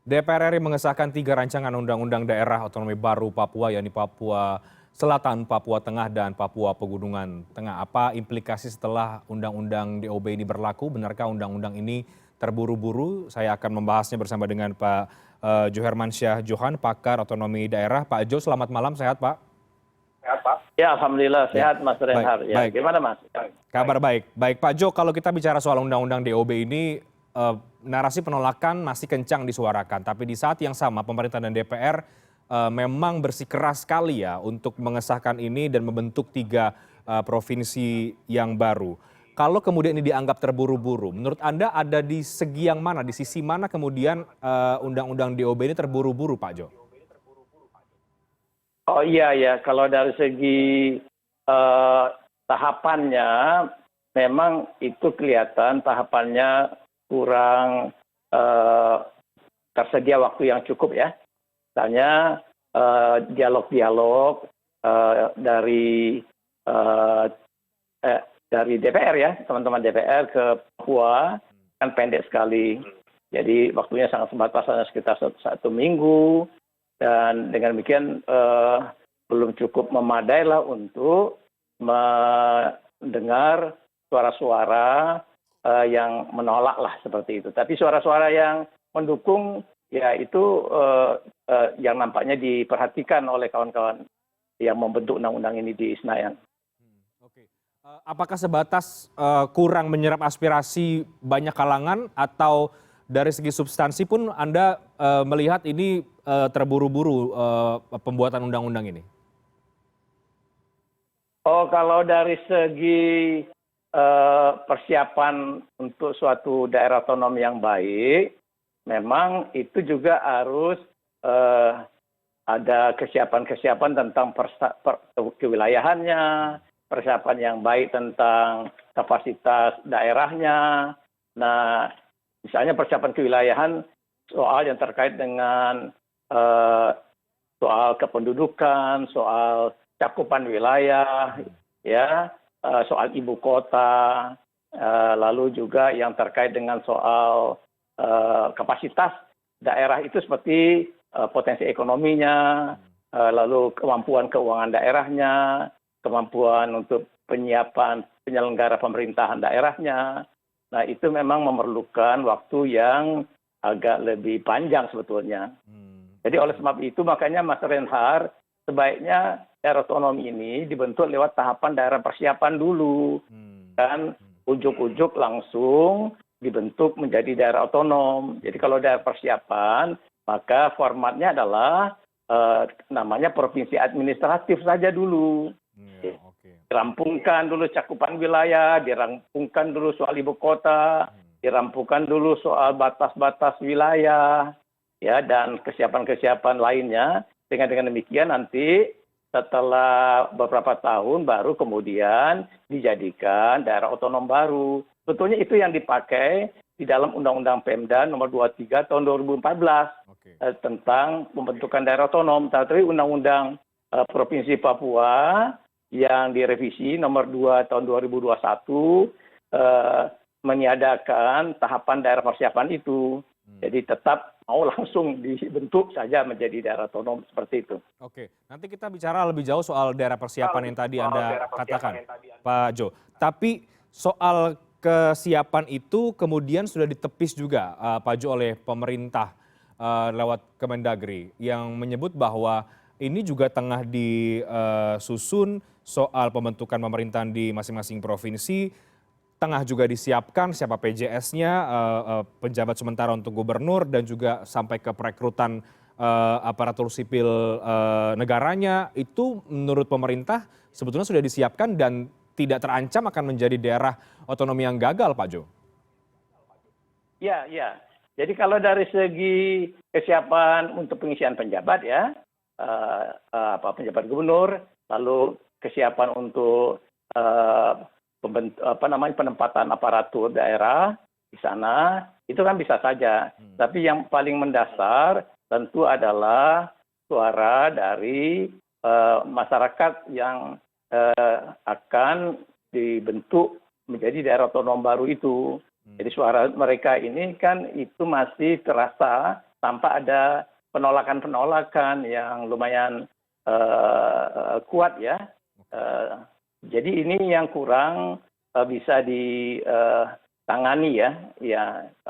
DPR RI mengesahkan 3 rancangan undang-undang daerah otonomi baru Papua, yakni Papua Selatan, Papua Tengah, dan Papua Pegunungan Tengah. Apa implikasi setelah undang-undang DOB ini berlaku? Benarkah undang-undang ini terburu-buru? Saya akan membahasnya bersama dengan Pak Jo Hermansyah Johan, pakar otonomi daerah. Pak Jo, selamat malam, sehat Pak? Sehat, Pak. Ya, alhamdulillah Ya, sehat Mas baik, Reinhard. Ya, baik. gimana Mas? Kabar baik. Baik Pak Jo, kalau kita bicara soal undang-undang DOB ini, narasi penolakan masih kencang disuarakan. Tapi di saat yang sama pemerintah dan DPR memang bersikeras sekali ya untuk mengesahkan ini dan membentuk 3 provinsi yang baru. Kalau kemudian ini dianggap terburu-buru, menurut Anda ada di segi yang mana, di sisi mana kemudian undang-undang DOB ini terburu-buru Pak Jo? Oh iya ya, kalau dari segi eh, tahapannya memang itu kelihatan tahapannya kurang eh, tersedia waktu yang cukup ya. Misalnya dialog-dialog dari eh, dari DPR ya, teman-teman DPR ke Papua kan pendek sekali. Jadi waktunya sangat terbatas, hanya sekitar 1 minggu. Dan dengan demikian belum cukup memadai lah untuk mendengar suara-suara yang menolak lah seperti itu. Tapi suara-suara yang mendukung ya itu yang nampaknya diperhatikan oleh kawan-kawan yang membentuk undang-undang ini di Senayan. Oke. Apakah sebatas kurang menyerap aspirasi banyak kalangan atau dari segi substansi pun Anda melihat ini terburu-buru pembuatan undang-undang ini? Oh, kalau dari segi persiapan untuk suatu daerah otonom yang baik, memang itu juga harus ada kesiapan-kesiapan tentang kewilayahannya, persiapan yang baik tentang kapasitas daerahnya. Nah, misalnya persiapan kewilayahan soal yang terkait dengan soal kependudukan, soal cakupan wilayah, ya, soal ibu kota, lalu juga yang terkait dengan soal kapasitas daerah itu seperti potensi ekonominya, lalu kemampuan keuangan daerahnya, kemampuan untuk penyiapan penyelenggara pemerintahan daerahnya. Nah, itu memang memerlukan waktu yang agak lebih panjang sebetulnya. Jadi oleh sebab itu makanya Mas Reinhard, sebaiknya daerah otonom ini dibentuk lewat tahapan daerah persiapan dulu. Dan ujuk-ujuk langsung dibentuk menjadi daerah otonom. Jadi kalau daerah persiapan, maka formatnya adalah namanya provinsi administratif saja dulu. Dirampungkan dulu cakupan wilayah, dirampungkan dulu soal ibu kota, dirampungkan dulu soal batas-batas wilayah, ya, dan kesiapan-kesiapan lainnya. Dengan demikian nanti setelah beberapa tahun baru kemudian dijadikan daerah otonom baru. Sebetulnya itu yang dipakai di dalam Undang-Undang Pemda nomor 23 tahun 2014 tentang pembentukan daerah otonom. Tapi Undang-Undang Provinsi Papua yang direvisi nomor 2 tahun 2021 meniadakan tahapan daerah persiapan itu. Jadi tetap mau langsung dibentuk saja menjadi daerah otonom seperti itu. Oke, nanti kita bicara lebih jauh soal daerah persiapan yang tadi Anda katakan, Pak Jo. Tapi soal kesiapan itu kemudian sudah ditepis juga, Pak Jo, oleh pemerintah lewat Kemendagri yang menyebut bahwa ini juga tengah disusun soal pembentukan pemerintahan di masing-masing provinsi, tengah juga disiapkan siapa PJS-nya, penjabat sementara untuk gubernur, dan juga sampai ke perekrutan aparatur sipil negaranya. Itu menurut pemerintah sebetulnya sudah disiapkan dan tidak terancam akan menjadi daerah otonomi yang gagal, Pak Jo? Ya, ya. Jadi kalau dari segi kesiapan untuk pengisian penjabat ya, penjabat gubernur, lalu kesiapan untuk penempatan aparatur daerah di sana, itu kan bisa saja. Tapi yang paling mendasar tentu adalah suara dari masyarakat yang akan dibentuk menjadi daerah otonom baru itu. Jadi suara mereka ini kan itu masih terasa tanpa ada penolakan-penolakan yang lumayan kuat ya. Jadi ini yang kurang bisa ditangani ya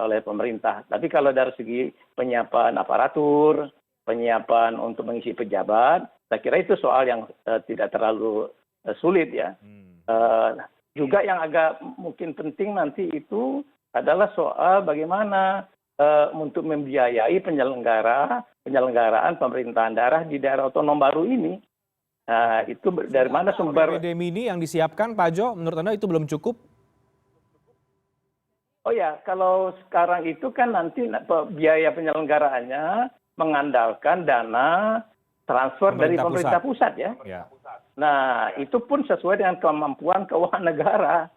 oleh pemerintah. Tapi kalau dari segi penyiapan aparatur, penyiapan untuk mengisi pejabat, saya kira itu soal yang tidak terlalu sulit ya. Juga yang agak mungkin penting nanti itu adalah soal bagaimana untuk membiayai penyelenggaraan pemerintahan daerah di daerah otonom baru ini. Nah, itu dari mana sumber? APBD mini yang disiapkan, Pak Jo, menurut Anda itu belum cukup? Oh ya, kalau sekarang itu kan nanti biaya penyelenggaraannya mengandalkan dana transfer dari pemerintah pusat ya. Nah, itu pun sesuai dengan kemampuan keuangan negara.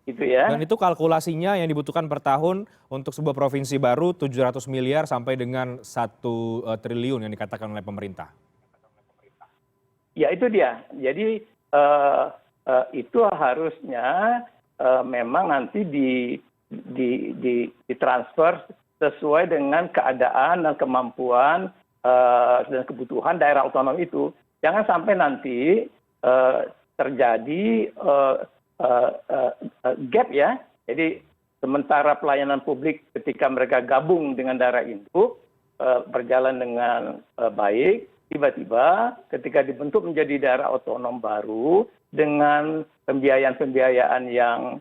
Gitu ya. Dan itu kalkulasinya yang dibutuhkan per tahun untuk sebuah provinsi baru 700 miliar sampai dengan 1 triliun yang dikatakan oleh pemerintah. Ya itu dia. Jadi itu harusnya memang nanti ditransfer sesuai dengan keadaan dan kemampuan dan kebutuhan daerah otonom itu. Jangan sampai nanti terjadi gap ya. Jadi sementara pelayanan publik ketika mereka gabung dengan daerah induk berjalan dengan baik, tiba-tiba ketika dibentuk menjadi daerah otonom baru dengan pembiayaan yang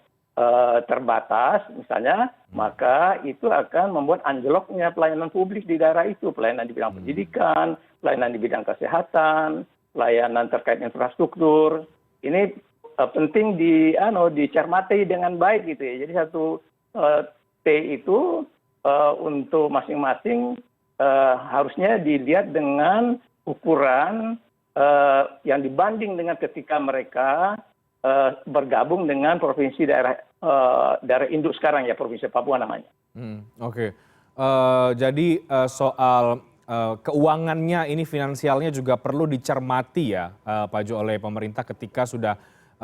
terbatas misalnya, maka itu akan membuat anjloknya pelayanan publik di daerah itu, pelayanan di bidang pendidikan, pelayanan di bidang kesehatan, pelayanan terkait infrastruktur. Ini penting dicermati dengan baik gitu ya. Jadi satu T itu untuk masing-masing harusnya dilihat dengan ukuran yang dibanding dengan ketika mereka bergabung dengan provinsi daerah induk sekarang ya, Provinsi Papua namanya. Oke. Jadi soal keuangannya ini, finansialnya juga perlu dicermati ya Pak Jo oleh pemerintah ketika sudah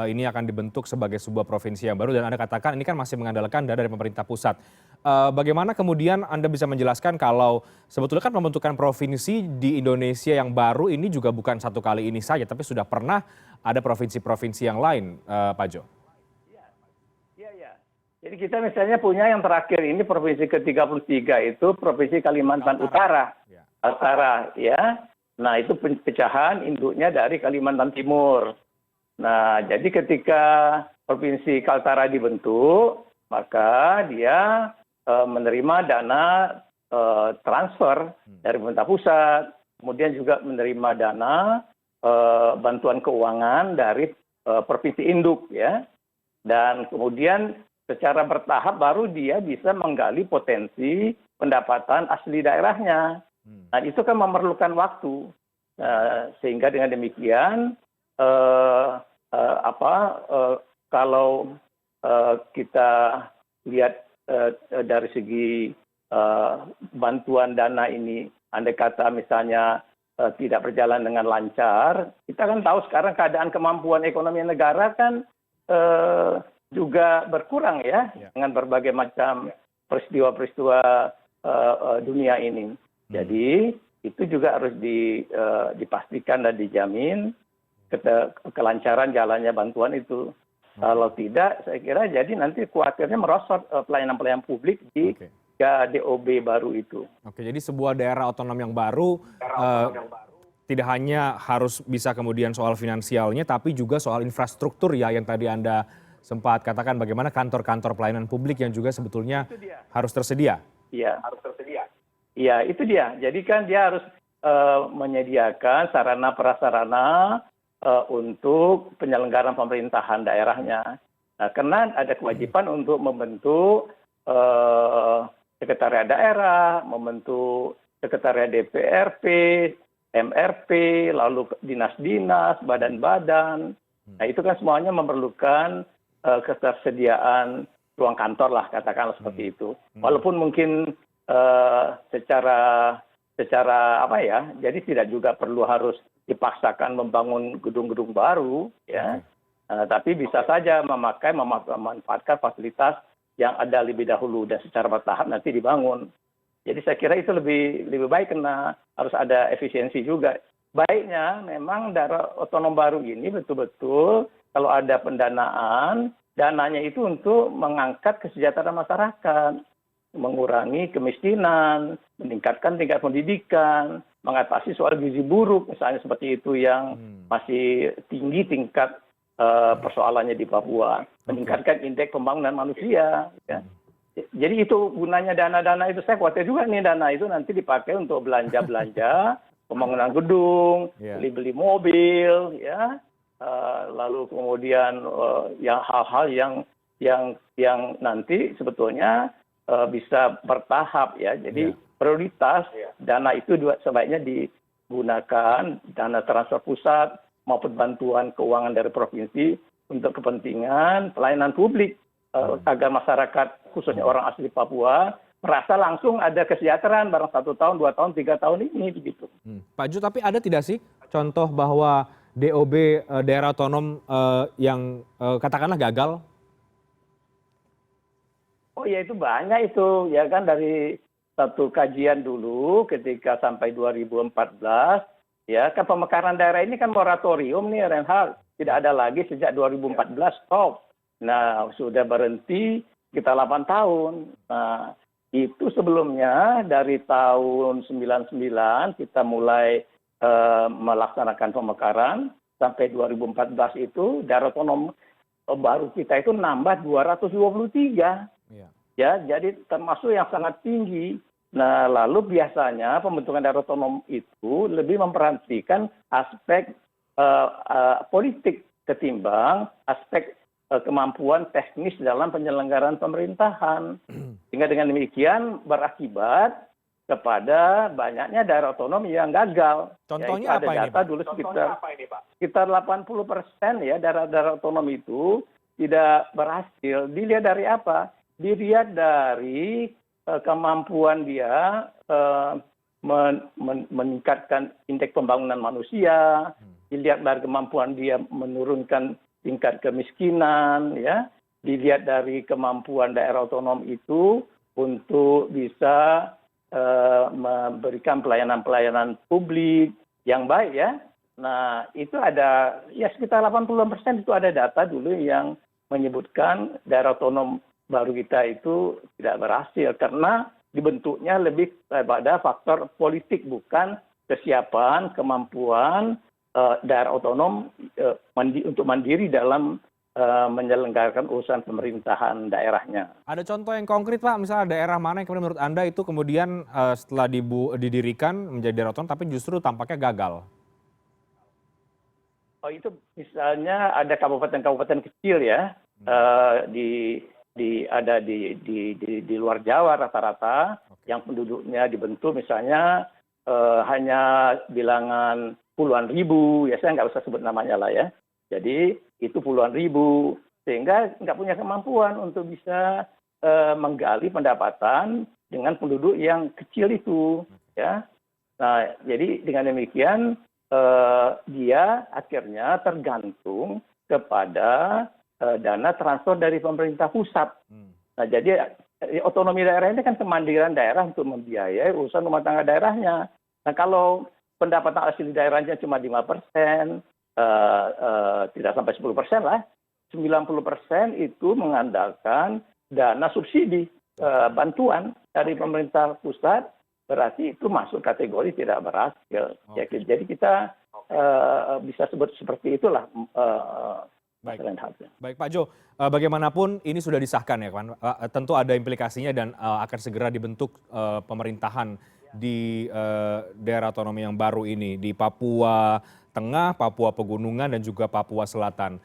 ini akan dibentuk sebagai sebuah provinsi yang baru, dan Anda katakan ini kan masih mengandalkan dana dari pemerintah pusat. Bagaimana kemudian Anda bisa menjelaskan kalau sebetulnya kan pembentukan provinsi di Indonesia yang baru ini juga bukan satu kali ini saja, tapi sudah pernah ada provinsi-provinsi yang lain, Pak Jo? Iya. Jadi kita misalnya punya yang terakhir ini provinsi ke-33 itu Provinsi Kalimantan Utara. Ya. Nah, itu pecahan induknya dari Kalimantan Timur. Nah, jadi ketika Provinsi Kaltara dibentuk, maka dia menerima dana transfer dari pemerintah pusat, kemudian juga menerima dana bantuan keuangan dari provinsi induk ya. Dan kemudian secara bertahap baru dia bisa menggali potensi pendapatan asli daerahnya. Nah, itu kan memerlukan waktu. Sehingga dengan demikian kalau kita lihat dari segi bantuan dana ini, andai kata misalnya tidak berjalan dengan lancar, kita kan tahu sekarang keadaan kemampuan ekonomi negara kan juga berkurang ya dengan berbagai macam peristiwa-peristiwa dunia ini. Jadi itu juga harus dipastikan dan dijamin kelancaran jalannya bantuan itu. Kalau tidak, saya kira jadi nanti khawatirnya merosot pelayanan-pelayanan publik di DOB baru itu. Oke, jadi sebuah daerah otonom yang baru tidak hanya harus bisa kemudian soal finansialnya, tapi juga soal infrastruktur ya yang tadi Anda sempat katakan, bagaimana kantor-kantor pelayanan publik yang juga sebetulnya harus tersedia. Iya, harus tersedia. Iya, itu dia. Jadi kan dia harus menyediakan sarana prasarana untuk penyelenggaraan pemerintahan daerahnya. Nah, karena ada kewajiban untuk membentuk sekretariat daerah, membentuk sekretariat DPRP, MRP, lalu dinas-dinas, badan-badan. Nah, itu kan semuanya memerlukan ketersediaan ruang kantor lah, katakanlah seperti itu. Walaupun mungkin secara jadi tidak juga perlu harus dipaksakan membangun gedung-gedung baru ya, tapi bisa saja memanfaatkan fasilitas yang ada lebih dahulu dan secara bertahap nanti dibangun. Jadi saya kira itu lebih baik karena harus ada efisiensi juga. Baiknya memang daerah otonom baru ini betul-betul kalau ada pendanaan, dananya itu untuk mengangkat kesejahteraan masyarakat, mengurangi kemiskinan, meningkatkan tingkat pendidikan, mengatasi soal gizi buruk misalnya seperti itu yang masih tinggi tingkat persoalannya di Papua, meningkatkan indeks pembangunan manusia. Ya. Jadi itu gunanya dana-dana itu. Saya khawatir juga nih dana itu nanti dipakai untuk belanja-belanja, pembangunan gedung, beli-beli mobil, ya, lalu kemudian yang hal-hal yang nanti sebetulnya bisa bertahap ya. Jadi prioritas dana itu sebaiknya digunakan dana transfer pusat maupun bantuan keuangan dari provinsi untuk kepentingan pelayanan publik agar masyarakat khususnya orang asli Papua merasa langsung ada kesejahteraan barang 1 tahun, 2 tahun, 3 tahun ini begitu. Pak Ju, tapi ada tidak sih contoh bahwa DOB daerah otonom yang katakanlah gagal? Oh ya itu banyak itu ya kan dari satu kajian dulu ketika sampai 2014 ya kan pemekaran daerah ini kan moratorium nih Reinhardt, tidak ada lagi sejak 2014 stop. Nah sudah berhenti kita 8 tahun. Nah itu sebelumnya dari tahun 99 kita mulai melaksanakan pemekaran sampai 2014 itu daerah otonom baru kita itu nambah 223. Ya, jadi termasuk yang sangat tinggi. Nah, lalu biasanya pembentukan daerah otonom itu lebih memperhatikan aspek politik ketimbang aspek kemampuan teknis dalam penyelenggaraan pemerintahan. Sehingga dengan demikian berakibat kepada banyaknya daerah otonom yang gagal. Contohnya apa ini, Pak? Dulu sekitar 80% ya daerah-daerah otonom itu tidak berhasil. Dilihat dari apa? Dilihat dari kemampuan dia meningkatkan indeks pembangunan manusia, dilihat dari kemampuan dia menurunkan tingkat kemiskinan, ya, dilihat dari kemampuan daerah otonom itu untuk bisa memberikan pelayanan-pelayanan publik yang baik ya. Nah itu ada ya sekitar 80% itu ada data dulu yang menyebutkan daerah otonom baru kita itu tidak berhasil karena dibentuknya lebih pada faktor politik bukan kesiapan, kemampuan daerah otonom untuk mandiri dalam menyelenggarakan urusan pemerintahan daerahnya. Ada contoh yang konkret Pak, misalnya daerah mana yang kemudian menurut Anda itu kemudian setelah didirikan menjadi daerah otonom tapi justru tampaknya gagal? Oh itu misalnya ada kabupaten-kabupaten kecil ya, ada di luar Jawa rata-rata yang penduduknya dibentuk misalnya hanya bilangan puluhan ribu, ya saya nggak usah sebut namanya lah ya. Jadi itu puluhan ribu, sehingga nggak punya kemampuan untuk bisa menggali pendapatan dengan penduduk yang kecil itu, ya. Nah, jadi dengan demikian dia akhirnya tergantung kepada dana transfer dari pemerintah pusat. Nah, jadi otonomi daerah ini kan kemandirian daerah untuk membiayai urusan rumah tangga daerahnya. Nah, kalau pendapatan asli daerahnya cuma 5%, tidak sampai 10% lah, 90% itu mengandalkan dana subsidi, bantuan dari pemerintah pusat, berarti itu masuk kategori tidak berhasil. Ya, jadi kita bisa sebut seperti itulah. Baik Pak Jo, bagaimanapun ini sudah disahkan ya kan, tentu ada implikasinya dan akan segera dibentuk pemerintahan di daerah otonomi yang baru ini di Papua Tengah, Papua Pegunungan dan juga Papua Selatan.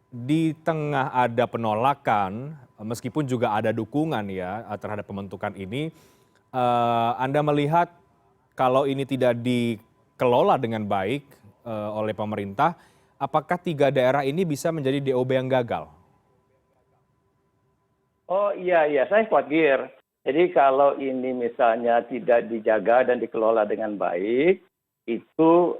Di tengah ada penolakan, meskipun juga ada dukungan ya terhadap pembentukan ini, Anda melihat kalau ini tidak dikelola dengan baik oleh pemerintah, apakah 3 daerah ini bisa menjadi DOB yang gagal? Oh iya, saya khawatir. Jadi kalau ini misalnya tidak dijaga dan dikelola dengan baik, itu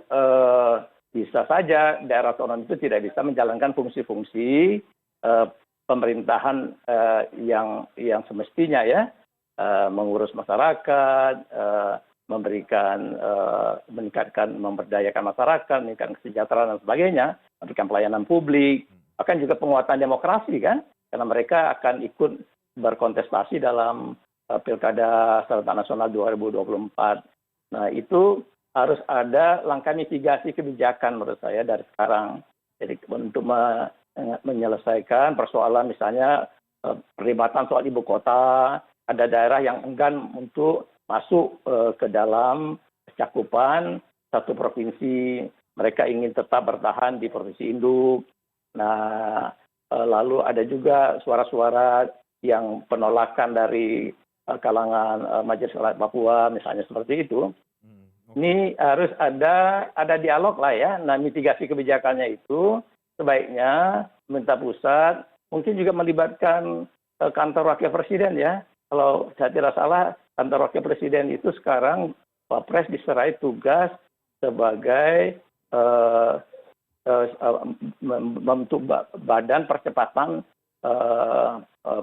bisa saja daerah otonom itu tidak bisa menjalankan fungsi-fungsi pemerintahan yang semestinya ya. mengurus masyarakat, meningkatkan, memberdayakan masyarakat, meningkatkan kesejahteraan dan sebagainya, memberikan pelayanan publik, bahkan juga penguatan demokrasi kan, karena mereka akan ikut berkontestasi dalam Pilkada Serentak Nasional 2024. Nah, itu harus ada langkah mitigasi kebijakan menurut saya dari sekarang. Jadi untuk menyelesaikan persoalan misalnya perdebatan soal ibu kota, ada daerah yang enggan untuk masuk ke dalam cakupan satu provinsi, mereka ingin tetap bertahan di provinsi induk. Nah, lalu ada juga suara-suara yang penolakan dari kalangan Majelis Rakyat Papua, misalnya seperti itu. Ini harus ada dialog lah ya. Nah, mitigasi kebijakannya itu sebaiknya pemerintah pusat mungkin juga melibatkan kantor wakil presiden ya. Kalau saya tidak salah, kantor wakil presiden itu sekarang Wapres diserai tugas sebagai membentuk badan percepatan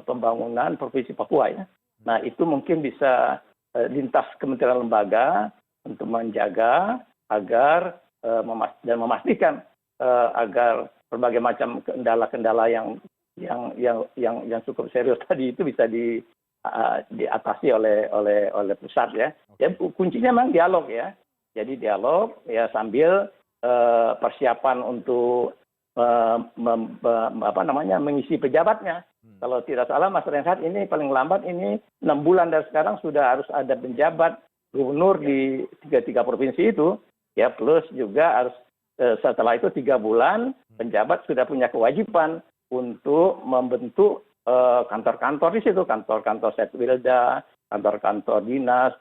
pembangunan Provinsi Papua ya. Nah, itu mungkin bisa lintas kementerian lembaga untuk menjaga agar dan memastikan agar berbagai macam kendala-kendala yang cukup serius tadi itu bisa diatasi oleh pusat ya. Ya kuncinya memang dialog ya. Jadi dialog ya sambil persiapan untuk mengisi pejabatnya. Kalau tidak salah Mas Renhat, ini paling lambat ini 6 bulan dari sekarang sudah harus ada penjabat gubernur di tiga provinsi itu, ya plus juga harus setelah itu 3 bulan penjabat sudah punya kewajiban untuk membentuk kantor-kantor di situ, kantor-kantor Setwilda, kantor-kantor dinas,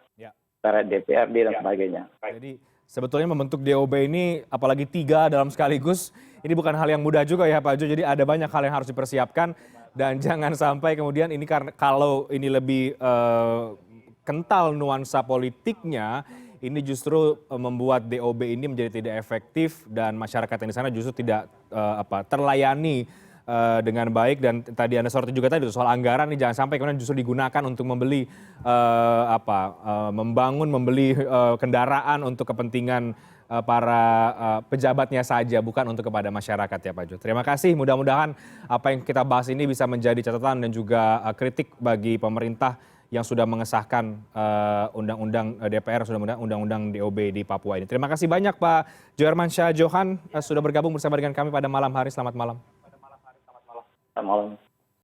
DPRD dan sebagainya. Jadi sebetulnya membentuk DOB ini apalagi 3 dalam sekaligus, ini bukan hal yang mudah juga ya Pak Jo. Jadi ada banyak hal yang harus dipersiapkan dan jangan sampai kemudian ini karena kalau ini lebih kental nuansa politiknya, ini justru membuat DOB ini menjadi tidak efektif dan masyarakat yang di sana justru tidak terlayani dengan baik. Dan tadi Anda soroti juga tadi soal anggaran ini jangan sampai kemudian justru digunakan untuk membeli membeli kendaraan untuk kepentingan para pejabatnya saja, bukan untuk kepada masyarakat ya Pak Jo. Terima kasih, mudah-mudahan apa yang kita bahas ini bisa menjadi catatan dan juga kritik bagi pemerintah yang sudah mengesahkan undang-undang DPR, sudah undang-undang DOB di Papua ini. Terima kasih banyak Pak Johermansyah Johan sudah bergabung bersama dengan kami pada malam hari. Selamat malam. Selamat malam.